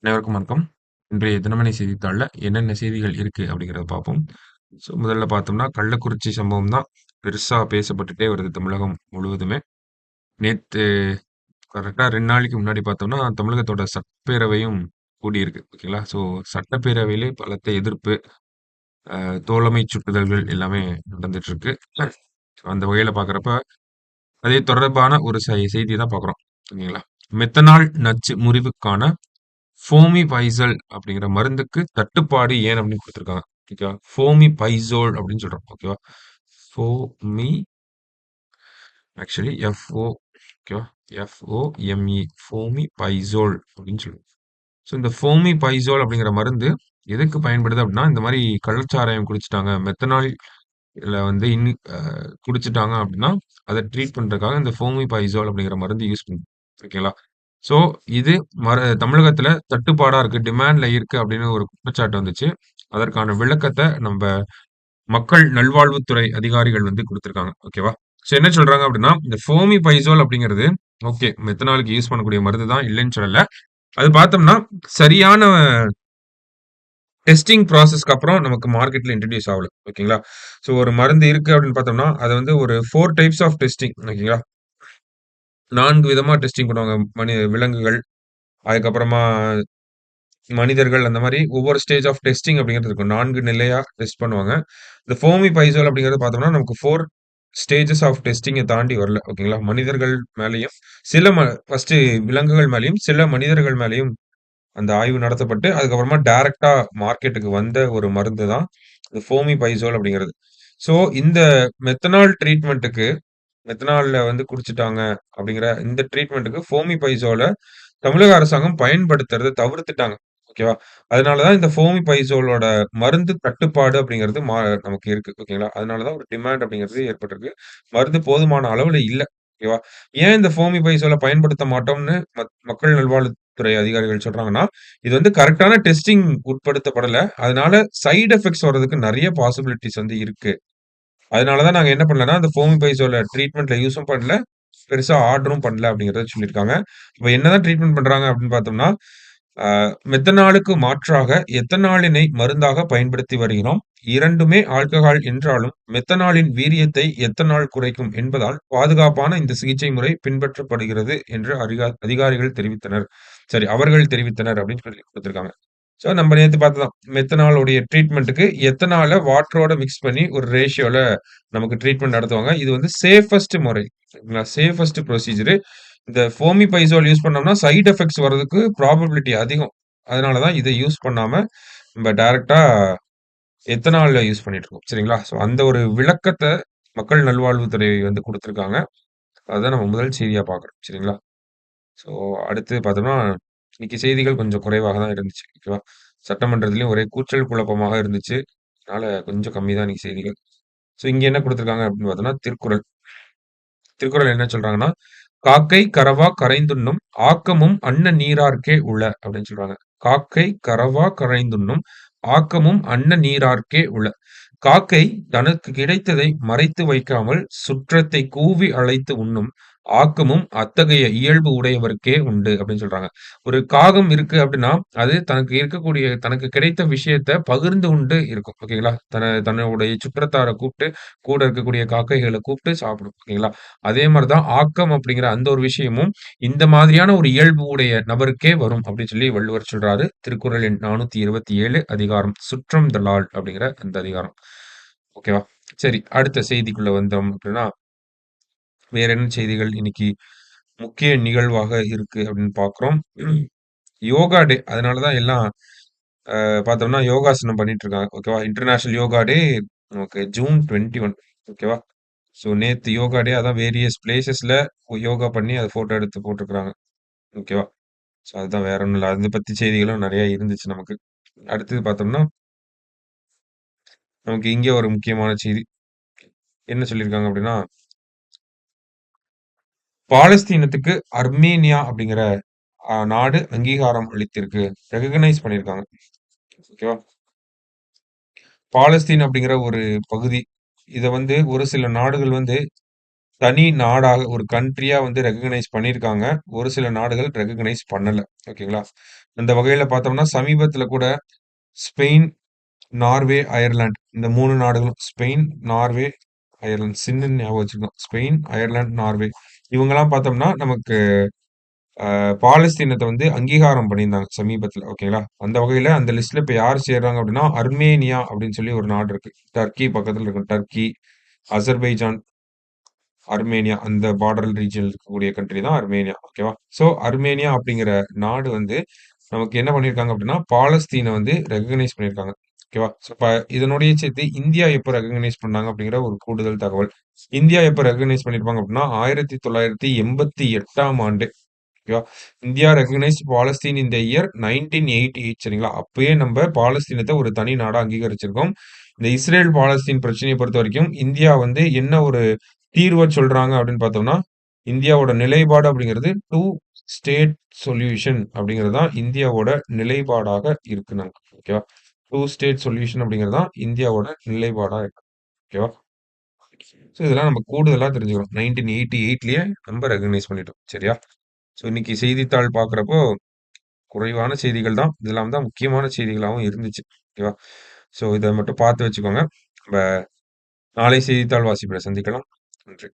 அனைவருக்கும் வணக்கம். இன்றைய தினமணி செய்தித்தாள்ல என்னென்ன செய்திகள் இருக்கு அப்படிங்கிறத பார்ப்போம். முதல்ல பார்த்தோம்னா, கள்ளக்குறிச்சி சம்பவம் தான் பெருசா பேசப்பட்டுட்டே வருது தமிழகம் முழுவதுமே. நேத்து கரெக்ட்டா 2 நாளைக்கு முன்னாடி பார்த்தோம்னா, தமிழகத்தோட சட்டப்பேரவையும் கூடியிருக்கு. ஓகேங்களா? சட்டப்பேரவையிலே பலத்த எதிர்ப்பு, தோழமை சுட்டுதல்கள் எல்லாமே நடந்துட்டு இருக்கு. அந்த வகையில பார்க்குறப்ப, அதே தொடர்பான ஒரு செய்தி தான் பார்க்குறோம். ஓகேங்களா? மெத்தனால் நச்சு முறிவுக்கான ஃபோமிபைசல் அப்படிங்கிற மருந்துக்கு தட்டுப்பாடு ஏன் அப்படின்னு குடுத்துருக்காங்க. ஓகேவா? ஃபோமிபைசோல் அப்படின்னு சொல்றோம். ஓகேவா? ஃபோமி ஆக்சுவலி ஓகேவா? FOME ஃபோமிபைசோல் அப்படின்னு சொல்லுவோம். இந்த ஃபோமிபைசோல் அப்படிங்கிற மருந்து எதுக்கு பயன்படுது அப்படின்னா, இந்த மாரி கள்ளச்சாராயம் குடிச்சுட்டாங்க, மெத்தனால் இதுல வந்து குடிச்சுட்டாங்க அப்படின்னா, அத ட்ரீட் பண்றதுக்காக இந்த ஃபோமிபைசோல் அப்படிங்கிற மருந்து யூஸ் பண்ணும். ஓகேங்களா? ஸோ இது தமிழகத்துல தட்டுப்பாடா இருக்கு, டிமாண்ட்ல இருக்கு அப்படின்னு ஒரு குற்றச்சாட்டு வந்துச்சு. அதற்கான விளக்கத்த நம்ப மக்கள் நல்வாழ்வுத்துறை அதிகாரிகள் வந்து குடுத்திருக்காங்க. ஓகேவா? என்ன சொல்றாங்க அப்படின்னா, இந்த ஃபோமிபைசோல் அப்படிங்கிறது ஓகே, மெத்தனாலுக்கு யூஸ் பண்ணக்கூடிய மருந்து தான், இல்லைன்னு சொல்லல. அது பார்த்தோம்னா, சரியான டெஸ்டிங் ப்ராசஸ்க்கு அப்புறம் நமக்கு மார்க்கெட்ல இன்ட்ரோடியூஸ் ஆகல. ஓகேங்களா? ஒரு மருந்து இருக்கு அப்படின்னு பார்த்தோம்னா, அத வந்து ஒரு 4 டைப்ஸ் ஆஃப் டெஸ்டிங் ஓகேங்களா? 4 விதமா டெஸ்டிங் பண்ணுவாங்க. விலங்குகள், அதுக்கப்புறமா மனிதர்கள் அந்த மாரி ஒவ்வொரு ஸ்டேஜ் ஆஃப் டெஸ்டிங் அப்படிங்கிறது இருக்கும். 4 நிலையா டெஸ்ட் பண்ணுவாங்க. இந்த ஃபோமிபைசோல் அப்படிங்கிறது பார்த்தோம்னா, நமக்கு 4 ஸ்டேஜஸ் ஆஃப் டெஸ்டிங்க தாண்டி வரல. ஓகேங்களா? மனிதர்கள் மேலயும், சில ஃபர்ஸ்ட்டு விலங்குகள் மேலயும், சில மனிதர்கள் மேலயும் அந்த ஆய்வு நடத்தப்பட்டு, அதுக்கப்புறமா டைரக்ட்டா மார்க்கெட்டுக்கு வந்த ஒரு மருந்து தான் இந்த ஃபோமிபைசோல் அப்படிங்கிறது. ஸோ இந்த மெத்தனால் ட்ரீட்மென்ட்க்கு மெத்தனால்ல வந்து குடிச்சுட்டாங்க அப்படிங்கிற இந்த ட்ரீட்மென்ட்க்கு ஃபோமிபைசோல தமிழக அரசாங்கம் பயன்படுத்துறத தவிர்த்துட்டாங்க. ஓகேவா? அதனால தான் இந்த ஃபோமிபைசோலோட மருந்து தட்டுப்பாடு அப்படிங்கிறது நமக்கு இருக்கு. ஓகேங்களா? அதனால தான் ஒரு டிமாண்ட் அப்படிங்கிறது ஏற்பட்டிருக்கு. மருந்து போதுமான அளவுல இல்ல. ஓகேவா? ஏன் இந்த ஃபோமிபைசோல பயன்படுத்த மாட்டோம்னு மக்கள் நல்வாழ்வுத்துறை அதிகாரிகள் சொல்றாங்கன்னா, இது வந்து கரெக்ட்டான டெஸ்டிங் உட்படுத்தப்படல. அதனால சைட் எஃபெக்ட்ஸ் வர்றதுக்கு நெறைய பாசிபிலிட்டீஸ் வந்து இருக்கு. அதனால தான் நாங்க என்ன பண்ணலன்னா, அந்த ஃபோமிபைசோல ட்ரீட்மெண்ட்ல யூஸும் பண்ணல. பெருசா ஆர்டரும் பண்ணல அப்படிங்கிறத சொல்லியிருக்காங்க. இப்ப என்னதான் ட்ரீட்மெண்ட் பண்றாங்க அப்படின்னு பார்த்தோம்னா, அ மெத்தனாலுக்கு மாற்றாக எத்தனாலினை மருந்தாக பயன்படுத்தி வருகிறோம். 2மே ஆல்கஹால் என்றாலும், மெத்தனாலின் வீரியத்தை எத்தனால் குறைக்கும் என்பதால், பாதுகாப்பான இந்த சிகிச்சை முறை பின்பற்றப்படுகிறது என்று அதிகாரிகள் தெரிவித்தனர். சரி, அவர்கள் தெரிவித்தனர் அப்படின்னு சொல்லி குடுத்திருக்காங்க. நம்ம நேத்து பார்த்ததுதான். மெத்தனாலுடைய ட்ரீட்மெண்ட்க்கு எத்தனால வாட்டரோட மிக்ஸ் பண்ணி ஒரு ரேஷியோல நமக்கு ட்ரீட்மெண்ட் நடத்துவாங்க. இது வந்து சேஃபஸ்ட் முறை. சரிங்களா? Safest procedure. இந்த ஃபோமிபைசோல் யூஸ் பண்ணோம்னா, சைட் எஃபெக்ட்ஸ் வர்றதுக்கு ப்ராபபிலிட்டி அதிகம். அதனால தான் இத யூஸ் பண்ணாம, நம்ம டைரக்ட்டா எத்தனால்ல யூஸ் பண்ணிட்டு இருக்கோம். சரிங்களா? அந்த ஒரு விளக்கத்த மக்கள் நல்வாழ்வுத்துறை வந்து குடுத்திருக்காங்க. அதுதான் நம்ம முதல் செய்தியா பார்க்குறோம். சரிங்களா? ஸோ அடுத்து பார்த்தோம்னா, இன்னைக்கு செய்திகள் கொஞ்சம் குறைவாக தான் இருந்துச்சு. ஓகேவா? சட்டமன்றத்திலயும் ஒரே கூச்சல் குழப்பமாக இருந்துச்சு. அதனால கொஞ்சம் கம்மி தான் இன்னைக்கு செய்திகள். இங்க என்ன குடுத்திருக்காங்க அப்படின்னு பார்த்தோம்னா, திருக்குறள். திருக்குறள் என்ன சொல்றாங்கன்னா, "காக்கை கரவா கரைந்துண்ணும் ஆக்கமும் அன்ன நீரார்க்கே உள" அப்படின்னு சொல்றாங்க. "காக்கை கரவா கரைந்துண்ணும் ஆக்கமும் அன்ன நீரார்க்கே உள." காக்கை தனக்கு கிடைத்ததை மறைத்து வைக்காமல் சுற்றத்தை கூவி அழைத்து உண்ணும் ஆக்கமும் அத்தகைய இயல்பு உடையவருக்கே உண்டு அப்படின்னு சொல்றாங்க. ஒரு காகம் இருக்கு அப்படின்னா, அது தனக்கு கிடைத்த விஷயத்த பகிர்ந்து உண்டு இருக்கும். ஓகேங்களா? தன்னுடைய சுற்றத்தார கூப்ட்டு, கூட இருக்கக்கூடிய காக்கைகள கூப்ட்டு சாப்பிடும். ஓகேங்களா? அதே மாரி தான் ஆக்கம் அப்படிங்கிற அந்த ஒரு விஷயமும், இந்த மாதிரியான ஒரு இயல்பு உடைய நபருக்கே வரும் அப்படின்னு சொல்லி வள்ளுவர் சொல்றாரு. திருக்குறள் எண் 427 அதிகாரம் சுற்றம் தலால் அப்படிங்கிற அந்த அதிகாரம். ஓகேவா? சரி, அடுத்த செய்திக்குள்ள வந்தோம் அப்படின்னா, வேற என்ன செய்திகள் இன்னைக்கு முக்கிய நிகழ்வாக இருக்கு அப்படின்னு பார்க்குறோம். யோகா டே. அதனால தான் எல்லாம் பார்த்தோம்னா யோகாசனம் பண்ணிட்டு இருக்காங்க. ஓகேவா? இன்டர்நேஷனல் யோகா டே நமக்கு ஜூன் 21. ஓகேவா? நேத்து யோகா டே. அதான் வேரியஸ் பிளேஸஸ்ல யோகா பண்ணி அத ஃபோட்டோ எடுத்து போட்டுருக்காங்க. ஓகேவா? அதுதான், வேற ஒண்ணும் இல்ல. அத பத்தி செய்திகளும் நெறைய இருந்துச்சு நமக்கு. அடுத்தது பார்த்தோம்னா, நமக்கு இங்க ஒரு முக்கியமான செய்தி. என்ன சொல்லியிருக்காங்க அப்படின்னா, பாலஸ்தீனத்துக்கு அர்மேனியா அப்படிங்கிற நாடு அங்கீகாரம் அளித்திருக்கு. ரெகக்னைஸ் பண்ணியிருக்காங்க. ஓகேவா? பாலஸ்தீன் அப்படிங்கிற ஒரு பகுதி. இத வந்து ஒரு சில நாடுகள் வந்து தனி நாடாக ஒரு கண்ட்ரியா வந்து ரெகக்னைஸ் பண்ணியிருக்காங்க. ஒரு சில நாடுகள் ரெகக்னைஸ் பண்ணல. ஓகேங்களா? அந்த வகையில பார்த்தோம்னா, சமீபத்தில கூட ஸ்பெயின், நார்வே, அயர்லாந்து இந்த 3 நாடுகளும் ஸ்பெயின், நார்வே, அயர்லாந்து சின்னுன்னு ஞாபகம் வச்சுக்கணும். ஸ்பெயின், அயர்லாந்து, நார்வே இவங்கலாம் பார்த்தோம்னா, நமக்கு பாலஸ்தீனத்த வந்து அங்கீகாரம் பண்ணியிருந்தாங்க சமீபத்தில. ஓகேங்களா? அந்த வகையில அந்த லிஸ்ட்ல இப்ப யார் சேர்றாங்க அப்படின்னா, அர்மேனியா அப்படின்னு சொல்லி ஒரு நாடு இருக்கு. டர்க்கி பக்கத்தில இருக்கும். டர்க்கி, அசர்பைஜான், அர்மேனியா அந்த பார்டர் ரீஜியன்ல இருக்கக்கூடிய கண்ட்ரி தான் அர்மேனியா. ஓகேவா? ஸோ அர்மேனியா அப்படிங்கிற நாடு வந்து நமக்கு என்ன பண்ணியிருக்காங்க அப்படின்னா, பாலஸ்தீன வந்து ரெகக்னைஸ் பண்ணியிருக்காங்க. ஓகேவா? ஸோ இப்ப இதனோடயே சேர்த்து இந்தியா எப்ப ரெகக்னைஸ் பண்ணாங்க அப்படிங்கிற ஒரு கூடுதல் தகவல். இந்தியா எப்ப ரெகக்னைஸ் பண்ணியிருப்பாங்க அப்படின்னா, 1988ஆம் ஆண்டு. ஓகேவா? India recognised Palestine in the year 1988 சரிங்களா? அப்பயே நம்ப பாலஸ்தீனத்த ஒரு தனி நாடா அங்கீகரிச்சிருக்கோம். இந்த இஸ்ரேல், பாலஸ்தீன் பிரச்சனைய பொறுத்தவரைக்கும் இந்தியா வந்து என்ன ஒரு தீர்வ சொல்றாங்க அப்படின்னு பார்த்தோம்னா, இந்தியாவோட நிலைப்பாடு அப்படிங்கிறது 2 ஸ்டேட் சொல்யூஷன் அப்படிங்கிறது தான் இந்தியாவோட நிலைப்பாடாக இருக்கு நமக்கு. ஓகேவா? 2 ஸ்டேட் சொல்யூஷன் அப்படிங்கிறது தான் இந்தியாவோட நிலைப்பாடா இருக்கு. ஓகேவா? ஸோ இதெல்லாம் நம்ம கூடுதலா தெரிஞ்சுக்கணும். 1988லயே நம்ம ரெகக்னைஸ் பண்ணிட்டோம். சரியா? ஸோ இன்னைக்கு செய்தித்தாள் பார்க்குறப்போ குறைவான செய்திகள் தான். இதெல்லாம் தான் முக்கியமான செய்திகளாவும் இருந்துச்சு. ஓகேவா? ஸோ இத மட்டும் பார்த்து வச்சுக்கோங்க. நம்ம நாளை செய்தித்தாள் வாசிப்புல சந்திக்கலாம். நன்றி.